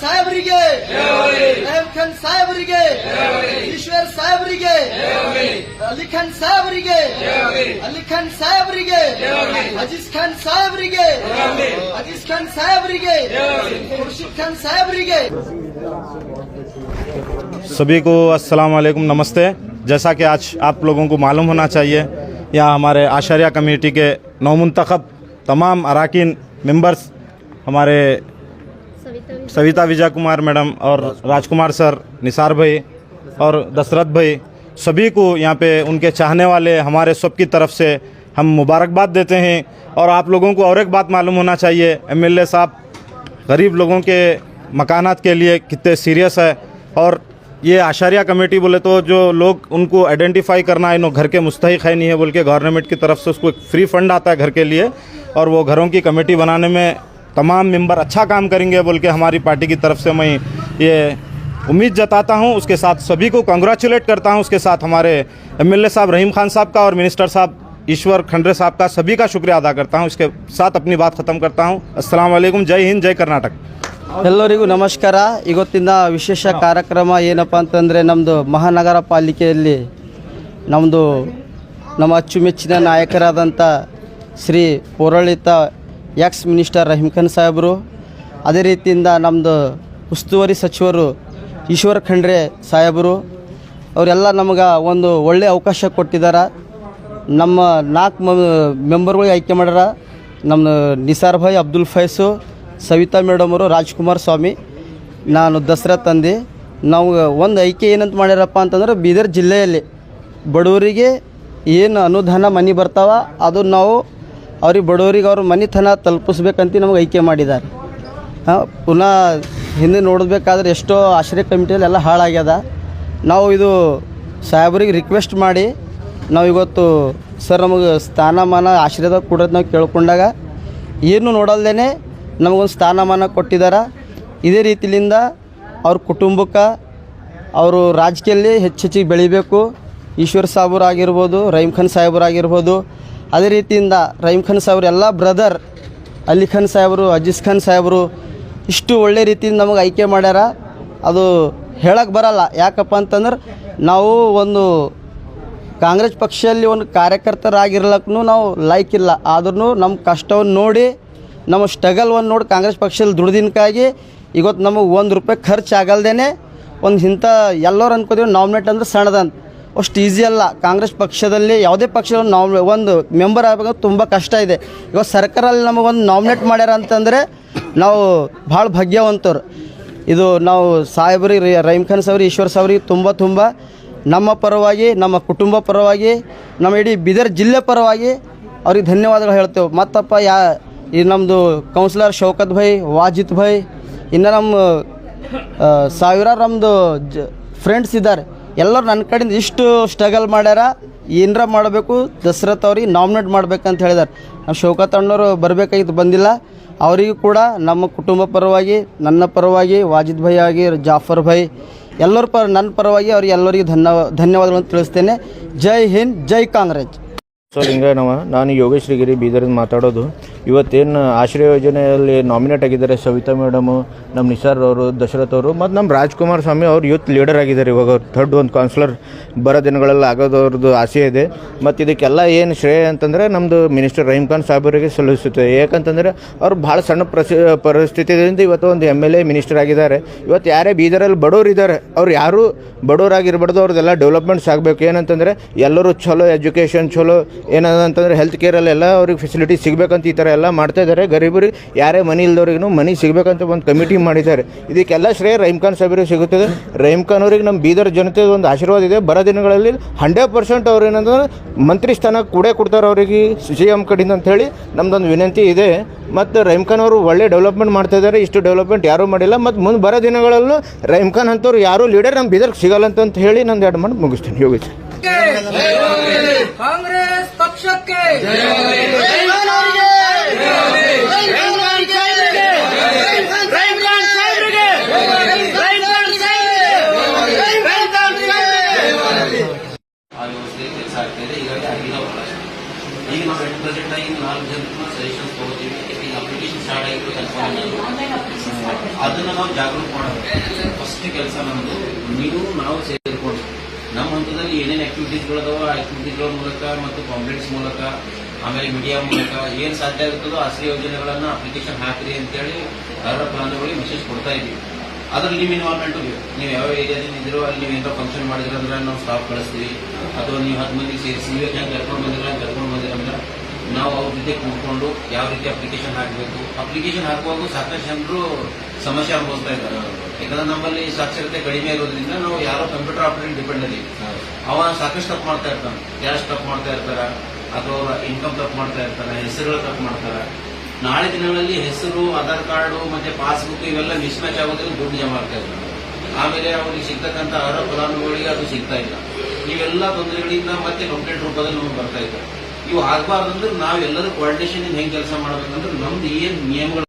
ಸಾಹೇಬರಿಗೆ, ರಹೀಂ ಖಾನ್ ಸಾಹೇಬರಿಗೆ, ಈಶ್ವರ್ ಸಾಹೇಬರಿಗೆ, ಅಲಿ ಖಾನ್ ಸಾಹೇಬರಿಗೆ, ಅಲಿ ಖಾನ್ ಸಾಹೇಬರಿಗೆ, ಅಜೀಜ್ ಖಾನ್ ಸಾಹೇಬರಿಗೆ, ಅಜೀಜ್ ಖಾನ್ ಸಾಹೇಬರಿಗೆ, ಖುರ್शीद ಖಾನ್ ಸಾಹೇಬರಿಗೆ। सभी को अस्सलाम वालेकुम, नमस्ते। जैसा कि आज आप लोगों को मालूम होना चाहिए, यहाँ हमारे आशारिया कमेटी के नौमुंतखब तमाम अरकान मेंबर्स हमारे सविता विजय कुमार मैडम और राजकुमार सर, निसार भाई और दशरथ भाई, सभी को यहाँ पे उनके चाहने वाले हमारे सबकी तरफ से हम मुबारकबाद देते हैं। और आप लोगों को और एक बात मालूम होना चाहिए, एमएलए साहब गरीब लोगों के मकानात के लिए कितने सीरियस है। और ये आशारिया कमेटी बोले तो जो लोग उनको आइडेंटिफाई करना है, नो घर के मुस्तहिक है नहीं है बोल के गवर्नमेंट की तरफ से उसको एक फ्री फंड आता है घर के लिए, और वो घरों की कमेटी बनाने में तमाम मेंबर अच्छा काम करेंगे बोल के हमारी पार्टी की तरफ से मैं ये उम्मीद जताता हूँ। उसके साथ सभी को कंग्रेचुलेट करता हूँ। उसके साथ हमारे एमएलए साहब रहीम खान साहब का और मिनिस्टर साहब ईश्वर खंड्रे साहब का सभी का शुक्रिया अदा करता हूँ। इसके साथ अपनी बात ख़त्म करता हूँ। अस्सलाम वालेकुम, जय हिंद, जय कर्नाटक। ಎಲ್ಲರಿಗೂ ನಮಸ್ಕಾರ। ಇವತ್ತಿನ ವಿಶೇಷ ಕಾರ್ಯಕ್ರಮ ಏನಪ್ಪ ಅಂತಂದರೆ, ನಮ್ಮದು ಮಹಾನಗರ ಪಾಲಿಕೆಯಲ್ಲಿ ನಮ್ಮ ಅಚ್ಚುಮೆಚ್ಚಿನ ನಾಯಕರಾದಂಥ ಶ್ರೀ ಪೌರಾಡಳಿತ ಎಕ್ಸ್ ಮಿನಿಸ್ಟರ್ ರಹೀಂ ಖಾನ್ ಸಾಹೇಬರು, ಅದೇ ರೀತಿಯಿಂದ ನಮ್ಮದು ಉಸ್ತುವಾರಿ ಸಚಿವರು ಈಶ್ವರ್ ಖಂಡ್ರೆ ಸಾಹೇಬರು, ಅವರೆಲ್ಲ ನಮಗೆ ಒಂದು ಒಳ್ಳೆಯ ಅವಕಾಶ ಕೊಟ್ಟಿದ್ದಾರೆ। ನಮ್ಮ 4 ಮೆಂಬರ್ಗಳಿಗೆ ಆಯ್ಕೆ ಮಾಡ್ಯಾರ। ನಮ್ಮ ನಿಸಾರ್ ಭಾಯ್, ಅಬ್ದುಲ್ ಫೈಸು, ಸವಿತಾ ಮೇಡಮ್ ಅವರು, ರಾಜ್ಕುಮಾರ್ ಸ್ವಾಮಿ, ನಾನು ದಸರತ್ ತಂದೆ। ನಾವು ಒಂದು ಆಯ್ಕೆ ಏನಂತ ಮಾಡ್ಯಾರಪ್ಪ ಅಂತಂದ್ರೆ, ಬೀದರ್ ಜಿಲ್ಲೆಯಲ್ಲಿ ಬಡವರಿಗೆ ಏನು ಅನುದಾನ ಮನೆ ಬರ್ತಾವ ಅದು ನಾವು ಅವ್ರಿಗೆ ಬಡವರಿಗೆ ಅವ್ರ ಮನೆತನ ತಲುಪಿಸ್ಬೇಕಂತ ನಮಗೆ ಆಯ್ಕೆ ಮಾಡಿದ್ದಾರೆ। ಪುನಃ ಹಿಂದೆ ನೋಡಬೇಕಾದ್ರೆ ಎಷ್ಟೋ ಆಶ್ರಯ ಕಮಿಟಿಯಲ್ಲಿ ಎಲ್ಲ ಹಾಳಾಗ್ಯದ। ನಾವು ಇದು ಸಾಹೇಬರಿಗೆ ರಿಕ್ವೆಸ್ಟ್ ಮಾಡಿ ನಾವು ಇವತ್ತು ಸರ್ ನಮಗೆ ಸ್ಥಾನಮಾನ ಆಶ್ರಯದಾಗ ಕೊಡೋದು ನಾವು ಕೇಳ್ಕೊಂಡಾಗ ಏನು ನೋಡಲ್ದೇ ನಮಗೊಂದು ಸ್ಥಾನಮಾನ ಕೊಟ್ಟಿದ್ದಾರೆ। ಇದೇ ರೀತಿಯಿಂದ ಅವ್ರ ಕುಟುಂಬಕ್ಕೆ ಅವರು ರಾಜಕೀಯದಲ್ಲಿ ಹೆಚ್ಚಿಗೆ ಬೆಳಿಬೇಕು। ಈಶ್ವರ್ ಸಾಹೇಬರಾಗಿರ್ಬೋದು, ರಹೀಂ ಖಾನ್ ಸಾಹೇಬರಾಗಿರ್ಬೋದು, ಅದೇ ರೀತಿಯಿಂದ ರಹೀಂ ಖಾನ್ ಸಾಹೇಬ್ರು ಎಲ್ಲ ಬ್ರದರ್ ಅಲಿ ಖಾನ್ ಸಾಹೇಬರು, ಅಜೀಜ್ ಖಾನ್ ಸಾಹೇಬರು ಇಷ್ಟು ಒಳ್ಳೆ ರೀತಿಯಿಂದ ನಮಗೆ ಆಯ್ಕೆ ಮಾಡ್ಯಾರ। ಅದು ಹೇಳಕ್ಕೆ ಬರಲ್ಲ, ಯಾಕಪ್ಪ ಅಂತಂದ್ರೆ ನಾವು ಒಂದು ಕಾಂಗ್ರೆಸ್ ಪಕ್ಷದಲ್ಲಿ ಒಂದು ಕಾರ್ಯಕರ್ತರಾಗಿರ್ಲಕ್ಕೂ ನಾವು ಲೈಕ್ ಇಲ್ಲ, ಆದ್ರೂ ನಮ್ಮ ಕಷ್ಟವನ್ನು ನೋಡಿ, ನಮ್ಮ ಸ್ಟ್ರಗಲ್ವನ್ನು ನೋಡಿ ಕಾಂಗ್ರೆಸ್ ಪಕ್ಷದಲ್ಲಿ ದುಡ್ದಿನಕ್ಕಾಗಿ ಇವತ್ತು ನಮಗೆ ₹1 ಖರ್ಚು ಆಗಲ್ದೇ ಒಂದು ಇಂಥ ಎಲ್ಲರೂ ಅನ್ಕೋತೀವಿ ನಾಮಿನೇಟ್ ಅಂದ್ರೆ ಸಣ್ಣದಂತ, ಅಷ್ಟು ಈಸಿ ಅಲ್ಲ। ಕಾಂಗ್ರೆಸ್ ಪಕ್ಷದಲ್ಲಿ ಯಾವುದೇ ಪಕ್ಷದಲ್ಲಿ ಒಂದು ಮೆಂಬರ್ ಆಗಬೇಕು ತುಂಬ ಕಷ್ಟ ಇದೆ। ಇವತ್ತು ಸರ್ಕಾರಲ್ಲಿ ನಮಗೊಂದು ನಾಮಿನೇಟ್ ಮಾಡ್ಯಾರ ಅಂತಂದರೆ ನಾವು ಭಾಳ ಭಾಗ್ಯವಂತರು। ಇದು ನಾವು ಸಾಹೇಬರಿಗೆ, ರಹೀಂ ಖಾನ್ ಸಾಹೇಬ್ರಿಗೆ, ಈಶ್ವರ್ ಸಾಹೇಬ್ರಿಗೆ ತುಂಬ ನಮ್ಮ ಪರವಾಗಿ, ನಮ್ಮ ಕುಟುಂಬ ಪರವಾಗಿ, ನಮ್ಮ ಇಡೀ ಬೀದರ್ ಜಿಲ್ಲೆ ಪರವಾಗಿ ಅವ್ರಿಗೆ ಧನ್ಯವಾದಗಳು ಹೇಳ್ತೇವೆ। ಮತ್ತಪ್ಪ ಈ ನಮ್ಮದು ಕೌನ್ಸಿಲರ್ ಶೌಕತ್ ಭಾಯ್, ವಾಜಿತ್ ಭಾಯ್, ಇನ್ನು ನಮ್ಮ ಸಾವಿರಾರು ನಮ್ಮದು ಫ್ರೆಂಡ್ಸ್ ಇದ್ದಾರೆ, ಎಲ್ಲರೂ ನನ್ನ ಕಡೆಯಿಂದ ಇಷ್ಟು ಸ್ಟ್ರಗಲ್ ಮಾಡ್ಯಾರ। ಏನರ ಮಾಡಬೇಕು, ದಸರತ್ ಅವ್ರಿಗೆ ನಾಮಿನೇಟ್ ಮಾಡ್ಬೇಕಂತ ಹೇಳಿದ್ದಾರೆ। ನಮ್ಮ ಶೌಕತ್ ಅಣ್ಣವರು ಬರಬೇಕಾಗಿತ್ತು, ಬಂದಿಲ್ಲ। ಅವರಿಗೂ ಕೂಡ ನಮ್ಮ ಕುಟುಂಬ ಪರವಾಗಿ, ನನ್ನ ಪರವಾಗಿ, ವಾಜಿದ್ ಭಾಯ್ ಆಗಿ, ಜಾಫರ್ ಭಾಯ್, ಎಲ್ಲರ ನನ್ನ ಪರವಾಗಿ ಅವ್ರಿಗೆ ಎಲ್ಲರಿಗೂ ಧನ್ಯವಾದಗಳನ್ನು ತಿಳಿಸ್ತೇನೆ। ಜೈ ಹಿಂದ್, ಜೈ ಕಾಂಗ್ರೆಸ್। ಲಿಂಗಯ್ಯನವ, ನಾನು ಯೋಗೇಶ್ ಗಿರಿ ಬೀದರಿಂದ ಮಾತಾಡೋದು। ಇವತ್ತೇನು ಆಶ್ರಯ ಯೋಜನೆಯಲ್ಲಿ ನಾಮಿನೇಟ್ ಆಗಿದ್ದಾರೆ ಸವಿತಾ ಮೇಡಮು, ನಮ್ಮ ನಿಸಾರ್ ಅವರು, ದಶರಥ್ ಅವರು ಮತ್ತು ನಮ್ಮ ರಾಜ್ಕುಮಾರ್ ಸ್ವಾಮಿ ಅವರು ಯೂತ್ ಲೀಡರ್ ಆಗಿದ್ದಾರೆ। ಇವಾಗ ಅವ್ರು ಥರ್ಡ್ ಒಂದು ಕೌನ್ಸಿಲರ್ ಬರೋ ದಿನಗಳಲ್ಲಿ ಆಗೋದು ಅವ್ರದ್ದು ಆಸೆ ಇದೆ। ಮತ್ತು ಇದಕ್ಕೆಲ್ಲ ಏನು ಶ್ರೇಯ ಅಂತಂದರೆ ನಮ್ಮದು ಮಿನಿಸ್ಟರ್ ರಹೀಂ ಖಾನ್ ಸಾಹೇಬರಿಗೆ ಸಲ್ಲಿಸುತ್ತೆ। ಯಾಕಂತಂದರೆ ಅವ್ರು ಭಾಳ ಸಣ್ಣ ಪರಿಸ್ಥಿತಿಯಿಂದ ಇವತ್ತು ಒಂದು MLA ಮಿನಿಸ್ಟರ್ ಆಗಿದ್ದಾರೆ। ಇವತ್ತು ಯಾರೇ ಬೀದರಲ್ಲಿ ಬಡವ್ರು ಇದ್ದಾರೆ, ಅವ್ರು ಯಾರೂ ಬಡವರಾಗಿರ್ಬಾರ್ದು, ಅವ್ರದ್ದೆಲ್ಲ ಡೆವಲಪ್ಮೆಂಟ್ಸ್ ಆಗಬೇಕು। ಏನಂತಂದರೆ ಎಲ್ಲರೂ ಚಲೋ ಎಜುಕೇಷನ್, ಚಲೋ ಏನಂತಂದರೆ ಹೆಲ್ತ್ ಕೇರಲ್ಲೆಲ್ಲ ಅವ್ರಿಗೆ ಫೆಸಿಲಿಟಿ ಸಿಗಬೇಕಂತ ಈ ಥರ ಎಲ್ಲ ಮಾಡ್ತಾಯಿದ್ದಾರೆ। ಗರೀಬರಿಗೆ, ಯಾರೇ ಮನೆ ಇಲ್ದವ್ರಿಗೂ ಮನೆ ಸಿಗಬೇಕಂತ ಒಂದು ಕಮಿಟಿ ಮಾಡಿದ್ದಾರೆ। ಇದಕ್ಕೆಲ್ಲ ಶ್ರೇಯ ರಹೀಂ ಖಾನ್ ಸಾಹೇಬರಿಗೆ ಸಿಗುತ್ತದೆ। ರಹೀಂ ಖಾನ್ ಅವ್ರಿಗೆ ನಮ್ಮ ಬೀದರ್ ಜನತೆ ಒಂದು ಆಶೀರ್ವಾದ ಇದೆ। ಬರೋ ದಿನಗಳಲ್ಲಿ 100% ಅವ್ರು ಏನಂತಂದ್ರೆ ಮಂತ್ರಿ ಸ್ಥಾನ ಕೊಡ್ತಾರೆ ಅವರಿಗೆ CM ಕಡೆಯಿಂದ ಅಂಥೇಳಿ ನಮ್ಮದೊಂದು ವಿನಂತಿ ಇದೆ। ಮತ್ತು ರಹೀಂ ಖಾನ್ ಅವರು ಒಳ್ಳೆ ಡೆವಲಪ್ಮೆಂಟ್ ಮಾಡ್ತಾಯಿದ್ದಾರೆ, ಇಷ್ಟು ಡೆವಲಪ್ಮೆಂಟ್ ಯಾರೂ ಮಾಡಿಲ್ಲ। ಮತ್ತು ಮುಂದೆ ಬರೋ ದಿನಗಳಲ್ಲೂ ರಹೀಂ ಖಾನ್ ಅಂತವ್ರು ಯಾರೂ ಲೀಡರ್ ನಮ್ಮ ಬೀದರ್ಗೆ ಸಿಗಲ್ಲ ಅಂತ ಹೇಳಿ ನಂದು 2 ಮಾಡಿ ಮುಗಿಸ್ತೀನಿ। ಯೋಗೇಶ್ ಕಾಂಗ್ರೆಸ್ ಪಕ್ಷಕ್ಕೆ ಈಗ ನಾವು ಪ್ರೆಸೆಂಟ್ ಆಗಿ 4 ಜನ ಸಜೆಷನ್ಸ್ ತಗೋತೀವಿ। ಈಗ ಅಪ್ಲಿಕೇಶನ್ ಸ್ಟಾರ್ಟ್ ಆಗಿತ್ತು, ಅದನ್ನ ನಾವು ಜಾಗೃತಿ ಮಾಡಬೇಕು. ಫಸ್ಟ್ ಕೆಲಸ ನಮ್ದು ನಾವು ಸೇರಿಕೊಂಡು ನಮ್ಮ ಹಂತದಲ್ಲಿ ಏನೇನು ಆಕ್ಟಿವಿಟೀಸ್ಗಳದಾವ ಆ ಆಕ್ಟಿವಿಟೀಸ್ಗಳ ಮೂಲಕ ಮತ್ತು ಕಾಂಪ್ಲೇಂಟ್ಸ್ ಮೂಲಕ ಆಮೇಲೆ ಮೀಡಿಯಾ ಮೂಲಕ ಏನ್ ಸಾಧ್ಯ ಆಗುತ್ತದೋ ಆಶ್ರಯ ಯೋಜನೆಗಳನ್ನ ಅಪ್ಲಿಕೇಶನ್ ಹಾಕ್ರಿ ಅಂತೇಳಿ ಅರ್ಹ ಫಲಾನುಭವಿಗಳಿಗೆ ಮೆಸೇಜ್ ಕೊಡ್ತಾ ಇದ್ದೀವಿ. ಅದ್ರಲ್ಲಿ ನಿಮ್ಮ ಇನ್ವಾಲ್ವ್ಮೆಂಟ್ ನೀವು ಯಾವ ಏರಿಯಾದಿಂದ ಇದ್ರೋ ಅಲ್ಲಿ ನೀವು ಏನಾರ ಫಂಕ್ಷನ್ ಮಾಡಿದ್ರೆ ಅಂದ್ರೆ ನಾವು ಸ್ಟಾಫ್ ಕಳಿಸ್ತೀವಿ, ಅಥವಾ ನೀವು 10 ಮಂದಿಗೆ ಸೇರಿಸಿ ನೀವೇ ಹೆಂಗೆ ಕರ್ಕೊಂಡು ಬಂದಿರಂದ್ರೆ ನಾವು ಅವ್ರ ಜೊತೆ ಕೂತ್ಕೊಂಡು ಯಾವ ರೀತಿ ಅಪ್ಲಿಕೇಶನ್ ಹಾಕಬೇಕು. ಅಪ್ಲಿಕೇಶನ್ ಹಾಕುವಾಗ ಸಾಕಷ್ಟು ಜನರು ಸಮಸ್ಯೆ ಅನುಭವಿಸ್ತಾ ಇದ್ದಾರೆ. ಯಾಕಂದ್ರೆ ನಮ್ಮಲ್ಲಿ ಸಾಕ್ಷರತೆ ಕಡಿಮೆ ಇರೋದ್ರಿಂದ ನಾವು ಯಾರೋ ಕಂಪ್ಯೂಟರ್ ಆಪರೇಟರ್ ಡಿಪೆಂಡ್ ಅದೀವಿ. ಅವ ಸಾಕಷ್ಟು ತಪ್ಪು ಮಾಡ್ತಾ ಇರ್ತಾನೆ, ಕ್ಯಾಶ್ ತಪ್ಪು ಮಾಡ್ತಾ ಇರ್ತಾರ, ಅಥವಾ ಅವರ ಇನ್ಕಮ್ ತಪ್ಪು ಮಾಡ್ತಾ ಇರ್ತಾನೆ, ಹೆಸರುಗಳು ತಪ್ಪು ಮಾಡ್ತಾರೆ. ನಾಳೆ ದಿನಗಳಲ್ಲಿ ಹೆಸರು, ಆಧಾರ್ ಕಾರ್ಡು ಮತ್ತೆ ಪಾಸ್ಬುಕ್ ಇವೆಲ್ಲ ಮಿಸ್ ಮ್ಯಾಚ್ ಆಗೋದ್ರಿಂದ ದುಡ್ಡು ಜಮಾ ಆಗ್ತಾ ಇದ್ದಾರೆ. ಆಮೇಲೆ ಅವ್ರಿಗೆ ಸಿಗ್ತಕ್ಕಂಥ ಅರ್ಹ ಫಲಾನುಭವಿಗಳಿಗೆ ಅದು ಸಿಗ್ತಾ ಇಲ್ಲ. ಇವೆಲ್ಲ ತೊಂದರೆಗಳಿಂದ ಮತ್ತೆ ಕಂಪ್ಲೇಂಟ್ ರೂಪದಲ್ಲಿ ನಮಗೆ ಬರ್ತಾ ಇದ್ದಾರೆ. ಇವು ಆಗಬಾರ್ದಂದ್ರೆ ನಾವೆಲ್ಲರೂ ಕೋಆರ್ಡಿನೇಷನ್ ಹೆಂಗೆ ಕೆಲಸ ಮಾಡ್ಬೇಕಂದ್ರೆ ನಮ್ದು ಏನ್ ನಿಯಮಗಳು